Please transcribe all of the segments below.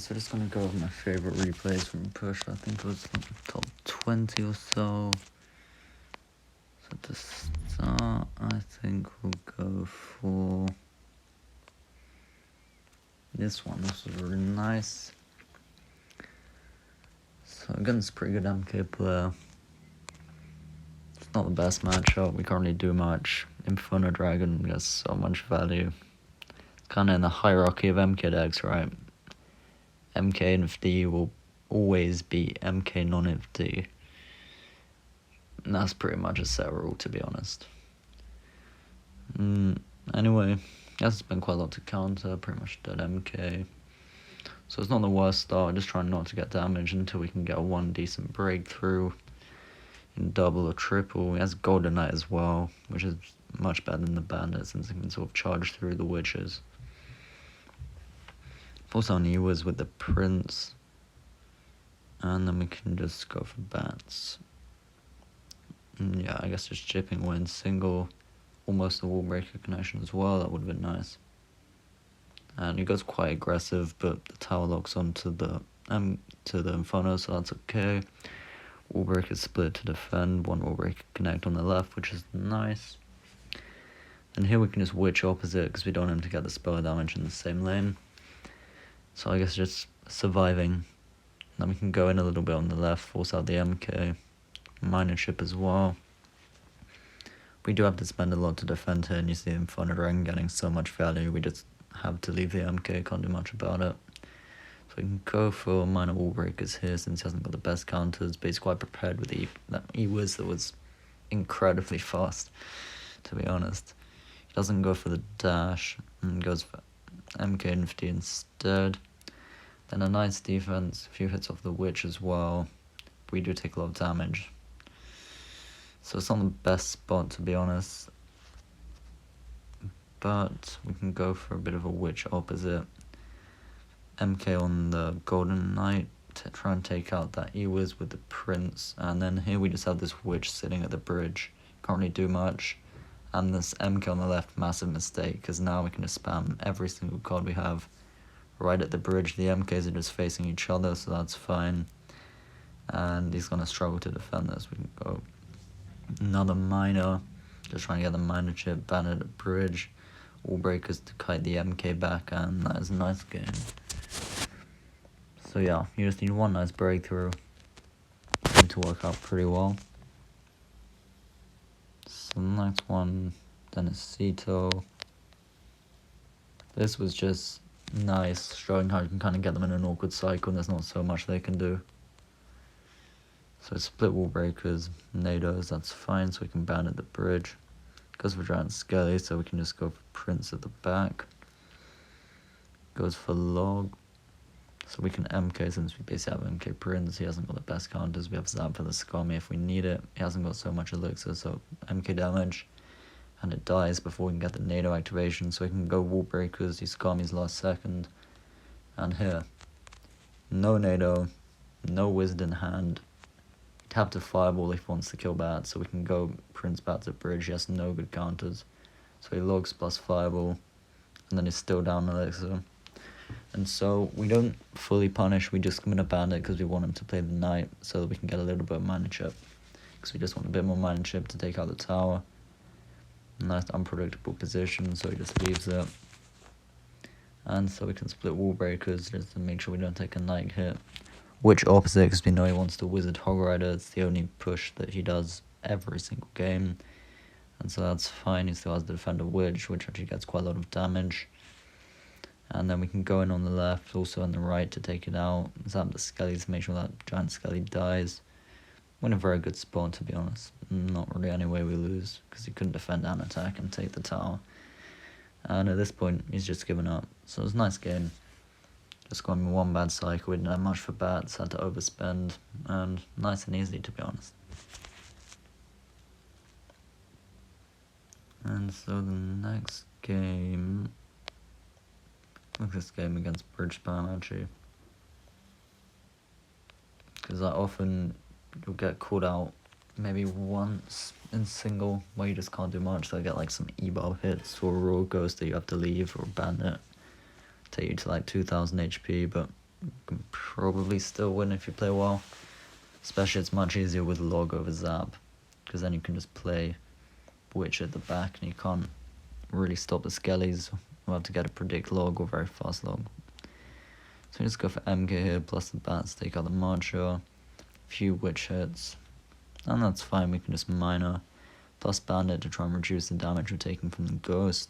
So just gonna go over my favorite replays from Push. I think it was top 20 or so. So to start, I think we'll go for this one. This was really nice. So against a pretty good MK player. It's not the best matchup. We can't really do much. Inferno Dragon gets so much value. It's kind of in the hierarchy of MK decks, right? MK NFT will always be MK non-NFT. And that's pretty much a set rule, to be honest. Anyway, that's been quite a lot to counter, pretty much dead MK. So it's not the worst start, just trying not to get damaged until we can get one decent breakthrough in double or triple. He has Golden Knight as well, which is much better than the Bandit since he can sort of charge through the witches. Also on Ewers with the Prince. And then we can just go for bats. Yeah, I guess just chipping away in single. Almost a wall breaker connection as well, that would have been nice. And he goes quite aggressive, but the tower locks onto the Inferno, so that's okay. Wall breaker split to defend, one wall breaker connect on the left, which is nice. And here we can just witch opposite because we don't want him to get the spell damage in the same lane. So I guess just surviving. Then we can go in a little bit on the left, force out the MK. Minor chip as well. We do have to spend a lot to defend here, and you see Inferno Dragon getting so much value. We just have to leave the MK, can't do much about it. So we can go for minor wall breakers here since he hasn't got the best counters, but he's quite prepared with that E-Wiz that was incredibly fast, to be honest. He doesn't go for the dash and goes for MK NFT instead. Then a nice defense, a few hits off the witch as well. We do take a lot of damage. So it's not the best spot, to be honest. But we can go for a bit of a witch opposite. MK on the Golden Knight to try and take out that E-Wiz with the Prince. And then here we just have this witch sitting at the bridge. Can't really do much. And this MK on the left, massive mistake, because now we can just spam every single card we have right at the bridge. The MKs are just facing each other, so that's fine. And he's going to struggle to defend this. We can go another minor, just trying to get the minor chip, ban it at bridge. Wall breakers to kite the MK back, and that is a nice game. So yeah, you just need one nice breakthrough to work out pretty well. So the next one, Denisito. This was just nice, showing how you can kind of get them in an awkward cycle and there's not so much they can do. So split wall breakers, nados, that's fine, so we can ban at the bridge. Goes for Giant Skelly, so we can just go for Prince at the back. Goes for Log, so we can MK since we basically have MK Prince. He hasn't got the best counters. We have Zap for the Scummy if we need it. He hasn't got so much elixir, so MK damage. And it dies before we can get the Nado activation, so we can go wall breakers. He Scummy's last second. And here, no Nado, no Wizard in hand. He'd have to fireball if he wants to kill bats, so we can go Prince bats at bridge. He has no good counters. So he logs plus fireball, and then he's still down elixir. And so we don't fully punish, we just come in a bandit because we want him to play the knight so that we can get a little bit of mana chip. Because we just want a bit more mana chip to take out the tower. Nice unpredictable position, so he just leaves it. And so we can split wall breakers just to make sure we don't take a knight hit. Which opposite, because we know he wants to wizard Hog Rider. It's the only push that he does every single game. And so that's fine, he still has the Defender Witch, which actually gets quite a lot of damage. And then we can go in on the left, also on the right to take it out. Zap the Skelly to make sure that Giant Skelly dies. We're in a very good spot, to be honest. Not really any way we lose, because he couldn't defend and attack and take the tower. And at this point, he's just given up. So it was a nice game. Just got me one bad cycle, we didn't have much for bats, had to overspend, and nice and easy, to be honest. And so the next game, look, this game against Bridge Spam actually, because often you'll get called out maybe once in single where you just can't do much, so I get like some E-Bob hits or Raw Ghost that you have to leave or Bandit. Take you to like 2000 HP, but You can probably still win if you play well. Especially it's much easier with log over zap, because then you can just play witch at the back and you can't really stop the skellies. We'll have to get a predict log or very fast log. So we just go for MK here, plus the bats, take out the marcher, few witch hits, and that's fine. We can just minor, plus bandit to try and reduce the damage we're taking from the ghost,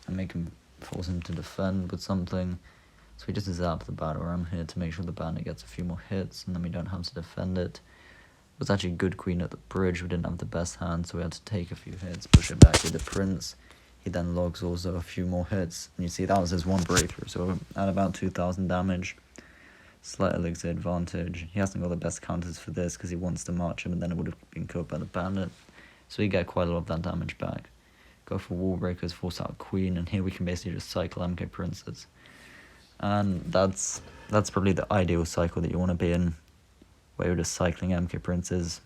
and force him to defend with something. So we just zap the battle ram here to make sure the bandit gets a few more hits, and then we don't have to defend it. It was actually good queen at the bridge. We didn't have the best hand, so we had to take a few hits, push it back with the prince. He then logs also a few more hits, and you see that was his one breakthrough, so at about 2000 damage. Slight elixir advantage. He hasn't got the best counters for this because he wants to march him, and then it would have been killed by the bandit. So we get quite a lot of that damage back. Go for wall breakers, force out queen, and here we can basically just cycle MK princes. And that's probably the ideal cycle that you want to be in, where you're just cycling MK princes.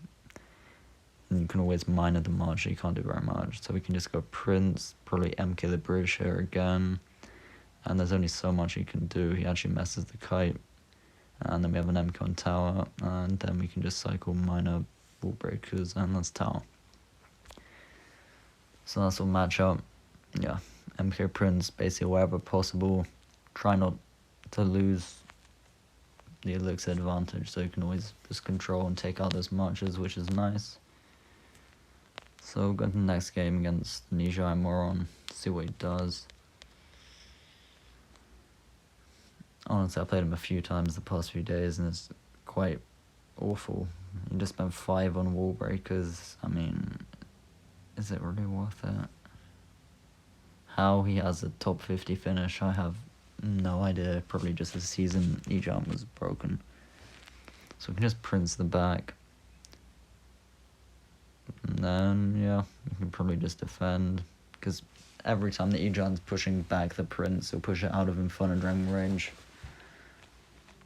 And you can always minor the march, you can't do very much. So we can just go prince, probably MK the bridge here again. And there's only so much he can do. He actually messes the kite. And then we have an MK on tower. And then we can just cycle minor wall breakers, and that's tower. So that's all matchup. Yeah, MK prince, basically wherever possible. Try not to lose the elixir advantage, so you can always just control and take out those marches, which is nice. So we'll go to the next game against Nijai Moron, see what he does. Honestly, I played him a few times the past few days, and it's quite awful. You just spent 5 on wall breakers. I mean, is it really worth it? How he has a top 50 finish, I have no idea. Probably just the season E-jump was broken. So we can just prince the back. And then, yeah, we can probably just defend. Because every time the E-jump's pushing back the prince, he'll push it out of Inferno Dragon range.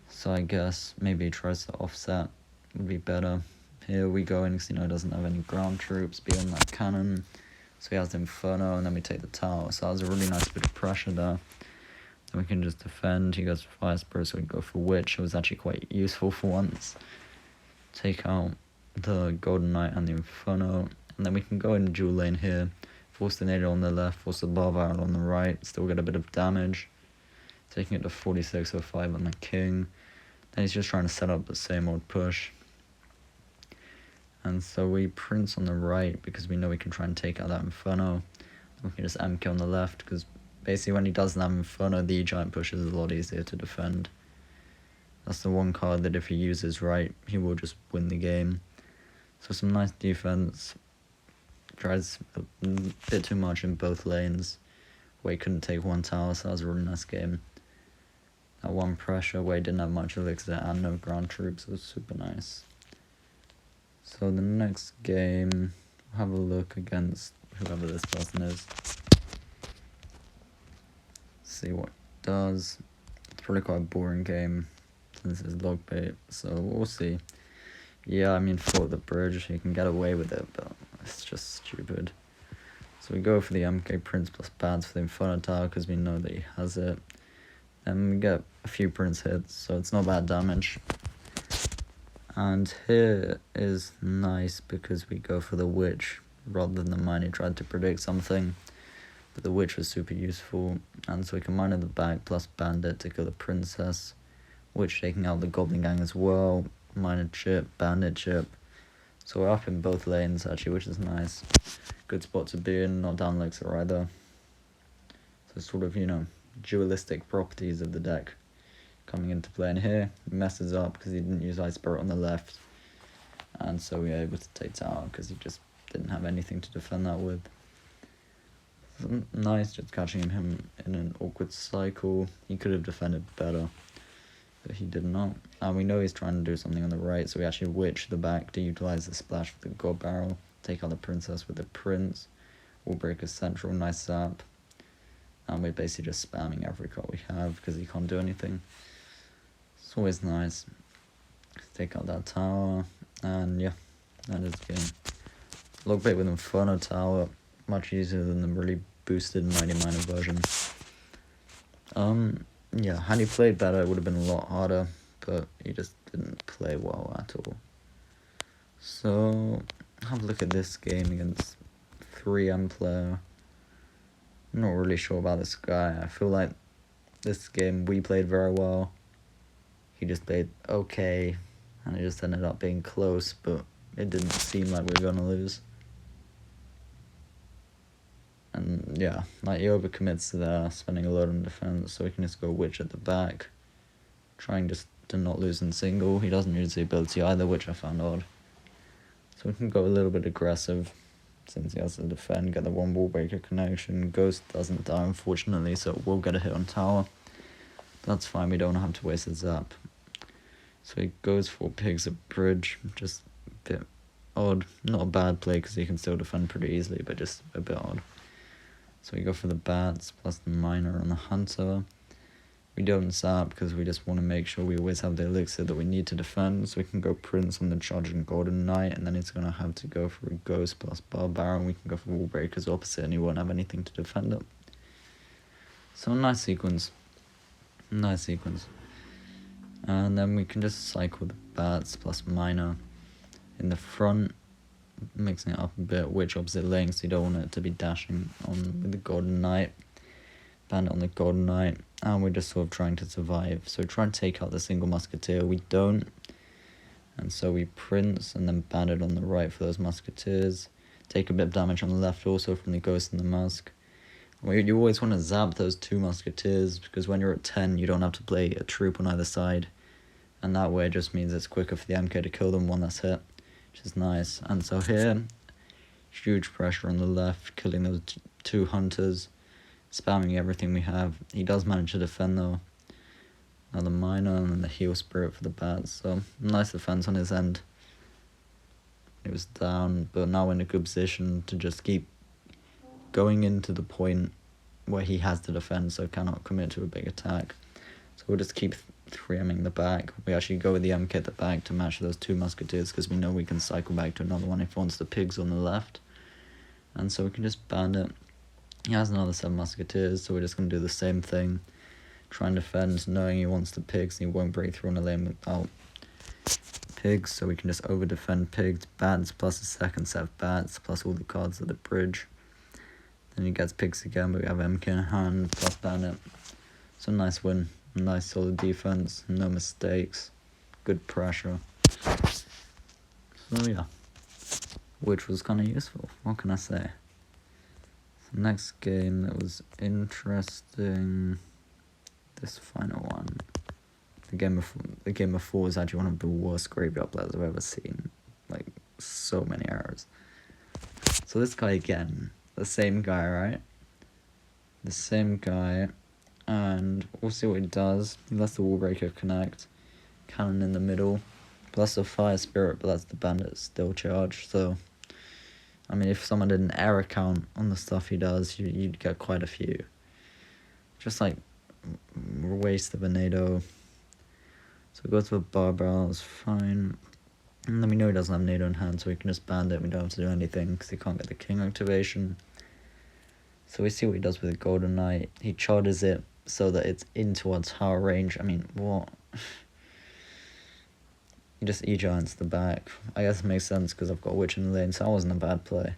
So I guess maybe he tries to offset. Would be better. Here we go in, because he doesn't have any ground troops beyond that cannon. So he has the Inferno, and then we take the tower. So that was a really nice bit of pressure there. Then we can just defend. He goes for Fire Spirit, so we go for Witch. It was actually quite useful for once. Take out the Golden Knight and the Inferno. And then we can go in dual lane here. Force the Nader on the left, force the Bar Barrel on the right. Still get a bit of damage. Taking it to 4605 on the King. Then he's just trying to set up the same old push. And so we prince on the right because we know we can try and take out that Inferno. We can just MK on the left because basically when he does that Inferno, the giant push is a lot easier to defend. That's the one card that if he uses right, he will just win the game. So some nice defense. Tries a bit too much in both lanes, where he couldn't take one tower, so that was a really nice game. That one pressure where he didn't have much elixir and no ground troops was super nice. So the next game, we'll have a look against whoever this person is. See what it does. It's probably quite a boring game since it's log bait, so we'll see. Yeah, I mean, for the bridge, you can get away with it, but it's just stupid. So we go for the MK Prince plus pads for the Inferno Tower because we know that he has it. And we get a few Prince hits, so it's not bad damage. And here is nice because we go for the Witch rather than the Mine. He tried to predict something, but the Witch was super useful. And so we can mine at the back plus Bandit to kill the Princess. Witch taking out the Goblin Gang as well. Miner chip, Bandit chip. So we're up in both lanes actually, which is nice. Good spot to be in, not down elixir either. So sort of, dualistic properties of the deck coming into play. And here, he messes up because he didn't use Ice Spirit on the left. And so we were able to take tower because he just didn't have anything to defend that with. So nice, just catching him in an awkward cycle. He could have defended better, but he did not. And we know he's trying to do something on the right, so we actually witch the back to utilize the splash with the God Barrel. Take out the Princess with the Prince. We'll break a central, nice zap. And we're basically just spamming every card we have because he can't do anything. It's always nice. Take out that tower. And yeah, that is the game. Log bait with Inferno Tower. Much easier than the really boosted Mighty Miner version. yeah, had he played better, it would have been a lot harder, but he just didn't play well at all. So, have a look at this game against 3M player. I'm not really sure about this guy. I feel like this game we played very well. He just played okay, and it just ended up being close, but it didn't seem like we were gonna lose. And yeah, like he overcommits there, spending a lot on defense, so we can just go witch at the back, trying just to not lose in single. He doesn't use the ability either, which I found odd. So we can go a little bit aggressive, since he has to defend, get the one wall breaker connection. Ghost doesn't die, unfortunately, so we'll get a hit on tower. That's fine, we don't have to waste a zap. So he goes for pigs at bridge, just a bit odd. Not a bad play, because he can still defend pretty easily, but just a bit odd. So we go for the bats, plus the miner on the hunter. We don't zap, because we just want to make sure we always have the elixir that we need to defend, so we can go prince on the charging golden knight, and then it's going to have to go for a ghost plus barbarian. We can go for wall breakers opposite, and he won't have anything to defend it. So nice sequence. Nice sequence. And then we can just cycle the bats plus miner in the front, mixing it up a bit, which opposite lane, so you don't want it to be dashing on with the golden knight. Bandit on the golden knight, and we're just sort of trying to survive. So try and take out the single musketeer. We don't, and so we prince and then bandit on the right for those musketeers. Take a bit of damage on the left also from the ghost and the musk. You always want to zap those two musketeers, because when you're at 10 you don't have to play a troop on either side, and that way it just means it's quicker for the MK to kill them one that's hit, which is nice. And so here, huge pressure on the left, killing those two hunters, spamming everything we have. He does manage to defend though. Now the miner and then the heal spirit for the bats, so nice defense on his end. It was down, but now in a good position to just keep going into the point where he has to defend, so cannot commit to a big attack. So we'll just keep 3Ming the back. We actually go with the MK at the back to match those two musketeers, because we know we can cycle back to another one if he wants the pigs on the left. And so we can just bandit. He has another 7 musketeers, so we're just going to do the same thing. Try and defend, knowing he wants the pigs, and he won't break through on a lane without pigs, so we can just over-defend pigs, bats, plus a second set of bats, plus all the cards at the bridge. Then he gets pigs again, but we have MK in hand, plus bandit. So nice win, nice solid defense, no mistakes, good pressure. So yeah, which was kind of useful, what can I say? So next game that was interesting, this final one. The game before was actually one of the worst graveyard players I've ever seen. Like, so many errors. So this guy again, the same guy, right? The same guy, and we'll see what he does. He lets the wall breaker connect, cannon in the middle, plus a fire spirit, but that's the bandit still charged. So, I mean, if someone did an error count on the stuff he does, you'd get quite a few. Just like waste of a NATO. So we go to a barbell, it's fine. And then we know he doesn't have NATO in hand, so we can just band it. We don't have to do anything because he can't get the king activation. So we see what he does with the golden knight. He charges it so that it's into our tower range. I mean, what? He just E-giants the back. I guess it makes sense because I've got a witch in the lane, so that wasn't a bad play.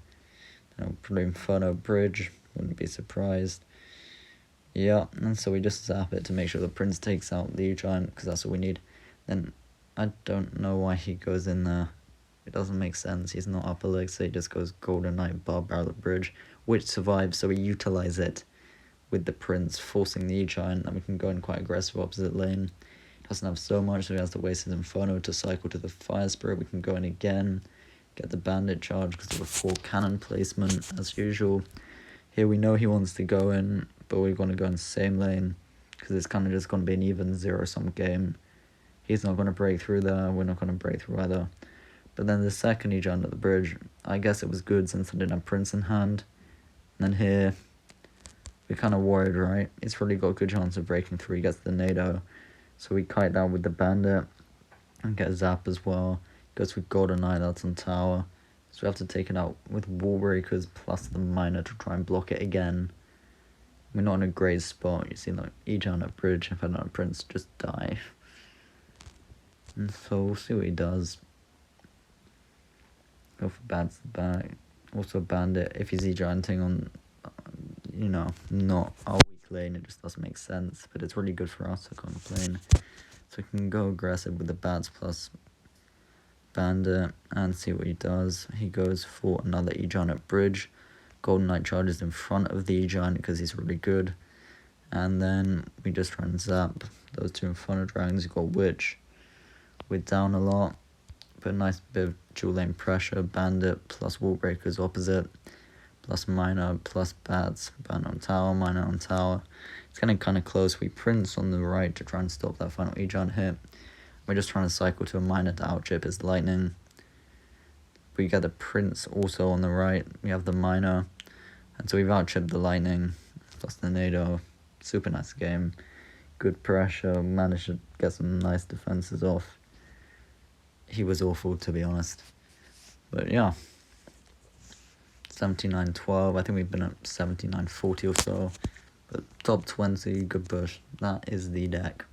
Then I'll put Inferno bridge, wouldn't be surprised. Yeah, and so we just zap it to make sure the prince takes out the E-giant, because that's what we need. Then I don't know why he goes in there. It doesn't make sense. He's not up elixir, he just goes golden knight, barbell at bridge, which survives, so we utilize it with the prince, forcing the E-giant, and we can go in quite aggressive opposite lane. Doesn't have so much, so he has to waste his Inferno to cycle to the fire spirit. We can go in again, get the bandit charge because of a 4 cannon placement as usual. Here we know he wants to go in, but we're going to go in the same lane because it's kind of just going to be an even zero-sum game. He's not going to break through there, we're not going to break through either. But then the second he jumped at the bridge, I guess it was good since I didn't have prince in hand. And then here, we're kind of worried, right? He's probably got a good chance of breaking through, he gets the NATO. So we kite down with the bandit and get a zap as well. Goes with golden knight, that's on tower. So we have to take it out with wall breakers plus the miner to try and block it again. We're not in a great spot. You see, like, each on a bridge, if I don't have prince, just die. And so we'll see what he does. Go for bad's the back. Also bandit, if he's e-gianting on, you know, not our weak lane, it just doesn't make sense. But it's really good for us, I can't complain. So we can go aggressive with the bats plus bandit and see what he does. He goes for another e-giant at bridge. Golden Knight charges in front of the e-giant because he's really good. And then we just try and zap those two in front of dragons. You've got witch. We're down a lot. But a nice bit of dual lane pressure. Bandit plus wall breakers opposite. Plus miner plus bats. Bandit on tower, miner on tower. It's getting kind of close. We prince on the right to try and stop that final e-giant hit. We're just trying to cycle to a miner to outchip his lightning. We get the prince also on the right. We have the miner. And so we've outchipped the lightning. Plus the nado. Super nice game. Good pressure. Managed to get some nice defenses off. He was awful, to be honest. But yeah. 79-12. I think we've been at 79-40 or so. But top 20, good push. That is the deck.